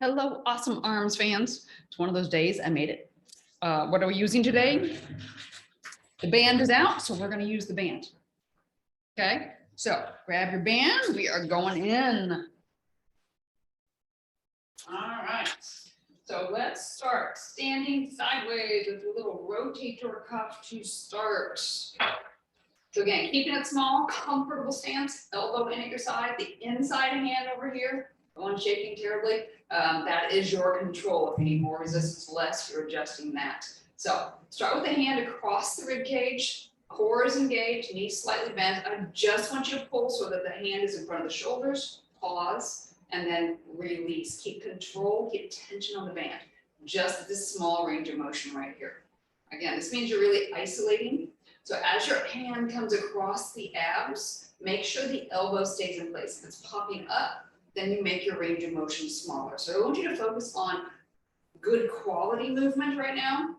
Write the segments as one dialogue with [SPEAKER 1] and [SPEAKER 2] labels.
[SPEAKER 1] Hello, awesome arms fans. It's one of those days I made it. What are we using today? The band is out, so we're going to use the band. Okay, so grab your band. We are going in. All right, so let's start standing sideways with a little rotator cuff to start. So again, keeping it small, comfortable stance, elbow in at your side, the inside hand over here, the one shaking terribly. That is your control. If you need more resistance, less, you're adjusting that. So start with the hand across the rib cage, core is engaged, knees slightly bent. I just want you to pull so that the hand is in front of the shoulders, pause, and then release. Keep control, keep tension on the band. Just this small range of motion right here. Again, this means you're really isolating. So as your hand comes across the abs, make sure the elbow stays in place. If it's popping up, then you make your range of motion smaller. So I want you to focus on good quality movement right now.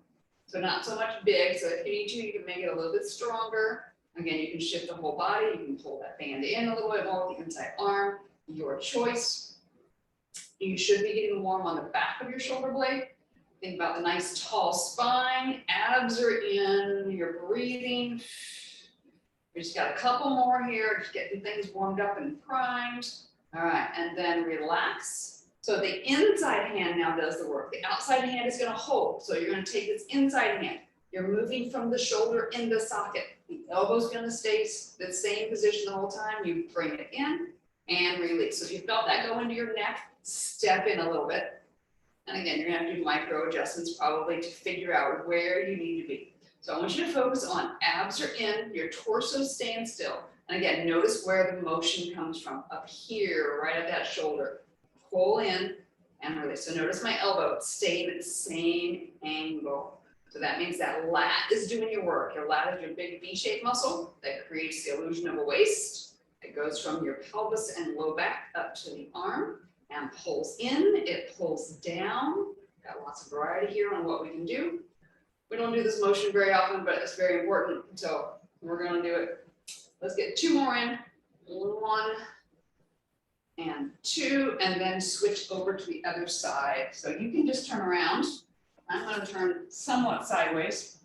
[SPEAKER 1] So not so much big. So if you need to, you can make it a little bit stronger. Again, you can shift the whole body. You can pull that band in a little bit more with the inside arm, your choice. You should be getting warm on the back of your shoulder blade. Think about the nice tall spine, abs are in, you're breathing. We just got a couple more here, just getting things warmed up and primed. All right, and then relax. So the inside hand now does the work. The outside hand is gonna hold. So you're gonna take this inside hand. You're moving from the shoulder in the socket. The elbow's gonna stay the same position the whole time. You bring it in and release. So if you felt that go into your neck, step in a little bit. And again, you're gonna have to do micro adjustments probably to figure out where you need to be. So I want you to focus on abs are in, your torso staying still. And again, notice where the motion comes from, up here, right at that shoulder. Pull in and release. So notice my elbow staying at the same angle. So that means that lat is doing your work. Your lat is your big V-shaped muscle that creates the illusion of a waist. It goes from your pelvis and low back up to the arm. And pulls in, it pulls down. Got lots of variety here on what we can do. We don't do this motion very often, but it's very important. So we're gonna do it. Let's get two more in. 1 and 2, and then switch over to the other side. So you can just turn around. I'm gonna turn somewhat sideways.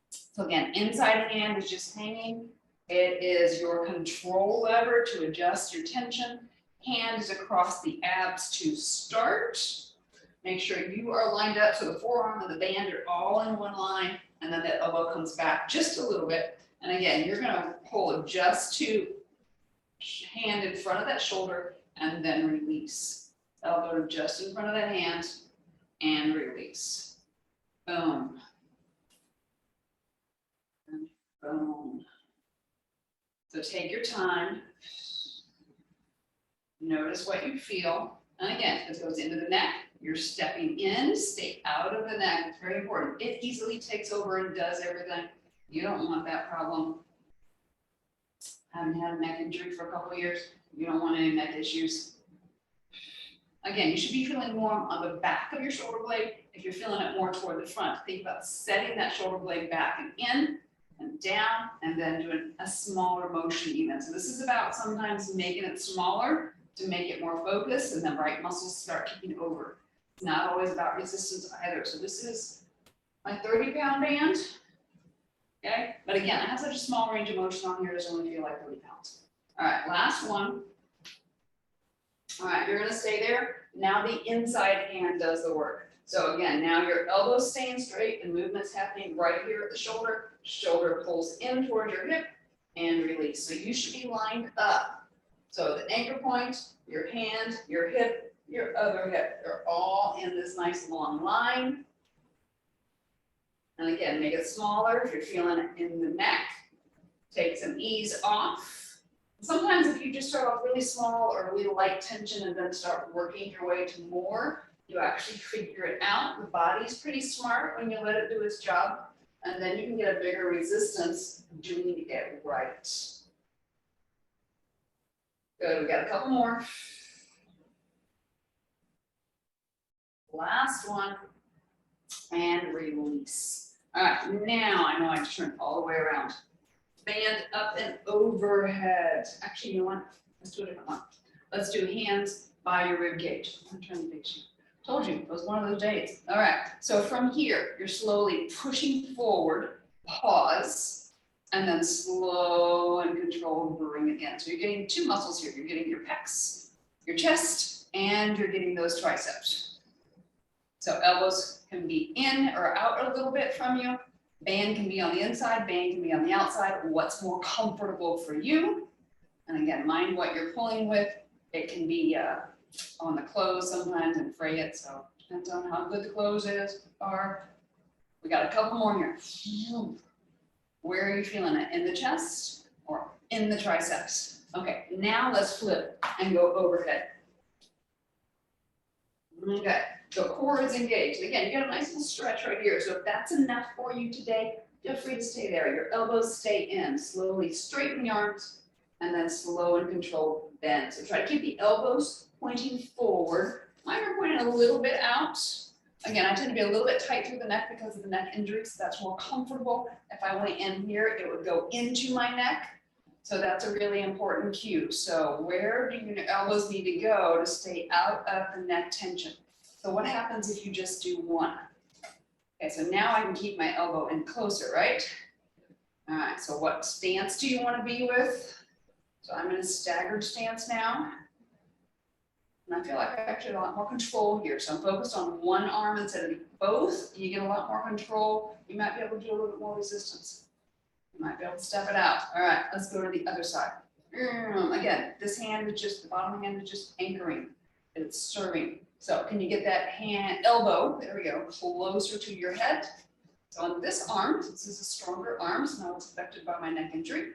[SPEAKER 1] So again, inside hand is just hanging. It is your control lever to adjust your tension. Hands across the abs to start. Make sure you are lined up so the forearm and the band are all in one line, and then the elbow comes back just a little bit. And again, you're gonna pull just to hand in front of that shoulder and then release. Elbow just in front of that hand and release. Boom. And boom. So take your time. Notice what you feel. And again, this goes into the neck. You're stepping in, stay out of the neck. It's very important. It easily takes over and does everything. You don't want that problem. Having had a neck injury for a couple of years, you don't want any neck issues. Again, you should be feeling warm on the back of your shoulder blade. If you're feeling it more toward the front, think about setting that shoulder blade back and in and down, and then doing a smaller motion even. So this is about sometimes making it smaller to make it more focused, and then right muscles start kicking over. It's not always about resistance either. So this is my 30-pound band, okay? But again, I have such a small range of motion on here, it doesn't only feel like 30 pounds. All right, last one. All right, you're gonna stay there. Now the inside hand does the work. So again, now your elbow's staying straight and movement's happening right here at the shoulder. Shoulder pulls in towards your hip and release. So you should be lined up. So the anchor point, your hand, your hip, your other hip, they're all in this nice long line. And again, make it smaller if you're feeling it in the neck. Take some ease off. Sometimes if you just start off really small or really light tension and then start working your way to more, you actually figure it out. The body's pretty smart when you let it do its job. And then you can get a bigger resistance doing it right. Good, we got a couple more. Last one, and release. All right, now I know I turned all the way around. Band up and overhead. Actually, you know what? Let's do a different one. Let's do hands by your rib cage. I'm turning the big sheet. Told you, it was one of those days. All right, so from here, you're slowly pushing forward, pause, and then slow and controlled bring it in. So you're getting two muscles here. You're getting your pecs, your chest, and you're getting those triceps. So elbows can be in or out a little bit from you. Band can be on the inside, band can be on the outside. What's more comfortable for you? And again, mind what you're pulling with. It can be on the clothes sometimes and fray it, so depends on how good the clothes are. We got a couple more here. Where are you feeling it? In the chest or in the triceps? Okay, now let's flip and go overhead. Okay, so core is engaged. Again, you got a nice little stretch right here. So if that's enough for you today, feel free to stay there. Your elbows stay in. Slowly straighten the arms and then slow and controlled bend. So try to keep the elbows pointing forward. Mine are pointing a little bit out. Again, I tend to be a little bit tight through the neck because of the neck injury, so that's more comfortable. If I went in here, it would go into my neck. So that's a really important cue. So where do your elbows need to go to stay out of the neck tension? So what happens if you just do one? Okay, so now I can keep my elbow in closer, right? All right, so what stance do you want to be with? So I'm in a staggered stance now. And I feel like I actually have a lot more control here. So I'm focused on one arm instead of both. You get a lot more control. You might be able to do a little bit more resistance. You might be able to step it out. All right, let's go to the other side. Again, this hand is just, the bottom hand is just anchoring. It's serving. So can you get that hand, elbow, there we go, closer to your head? So on this arm, this is a stronger arm, so now it's affected by my neck injury.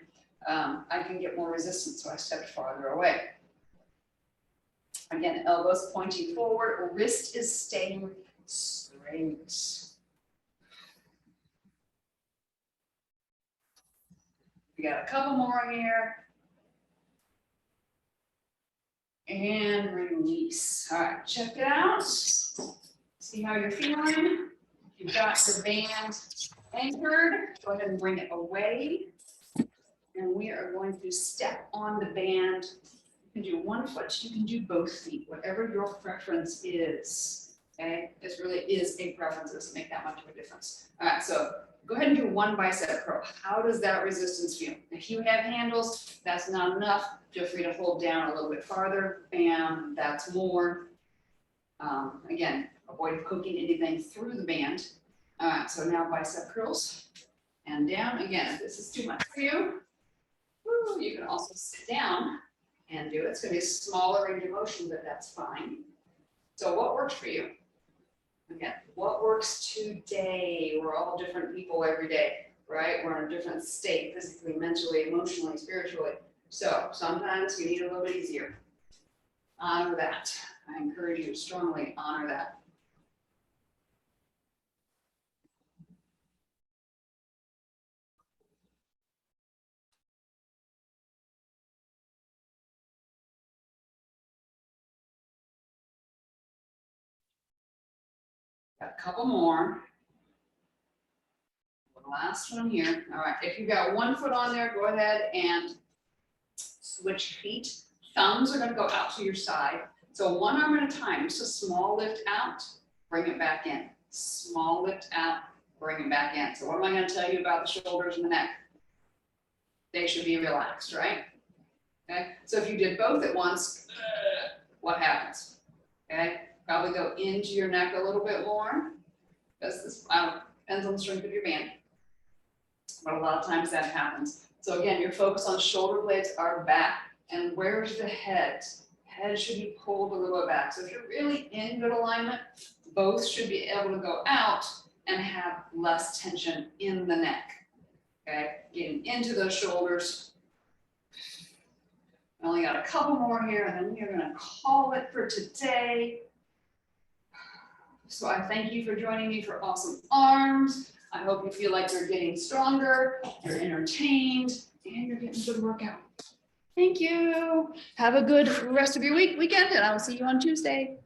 [SPEAKER 1] I can get more resistance, so I stepped farther away. Again, elbows pointing forward, wrist is staying straight. We got a couple more here. And release. All right, check it out. See how you're feeling. You've got your band anchored. Go ahead and bring it away. And we are going to step on the band. You can do one foot, you can do both feet, whatever your preference is. Okay, this really is a preference. It doesn't make that much of a difference. All right, so go ahead and do one bicep curl. How does that resistance feel? If you have handles, that's not enough. Feel free to hold down a little bit farther. Bam, that's more. Again, avoid poking anything through the band. All right, so now bicep curls and down. Again, if this is too much for you, you can also sit down and do it. It's going to be a smaller range of motion, but that's fine. So what works for you? Again, what works today? We're all different people every day, right? We're in a different state, physically, mentally, emotionally, spiritually. So sometimes you need a little bit easier. Honor that. I encourage you to strongly honor that. Got a couple more. The last one here. All right, if you've got one foot on there, go ahead and switch feet. Thumbs are going to go out to your side. So one arm at a time, just a small lift out, bring it back in. Small lift out, bring it back in. So what am I going to tell you about the shoulders and the neck? They should be relaxed, right? Okay, so if you did both at once, what happens? Okay, probably go into your neck a little bit more, because this depends on the strength of your band. But a lot of times that happens. So again, your focus on shoulder blades are back. And where's the head? Head should be pulled a little bit back. So if you're really in good alignment, both should be able to go out and have less tension in the neck. Okay, getting into those shoulders. I only got a couple more here, and then we're going to call it for today. So I thank you for joining me for Awesome Arms. I hope you feel like you're getting stronger, you're entertained, and you're getting a good workout. Thank you. Have a good rest of your weekend, and I will see you on Tuesday.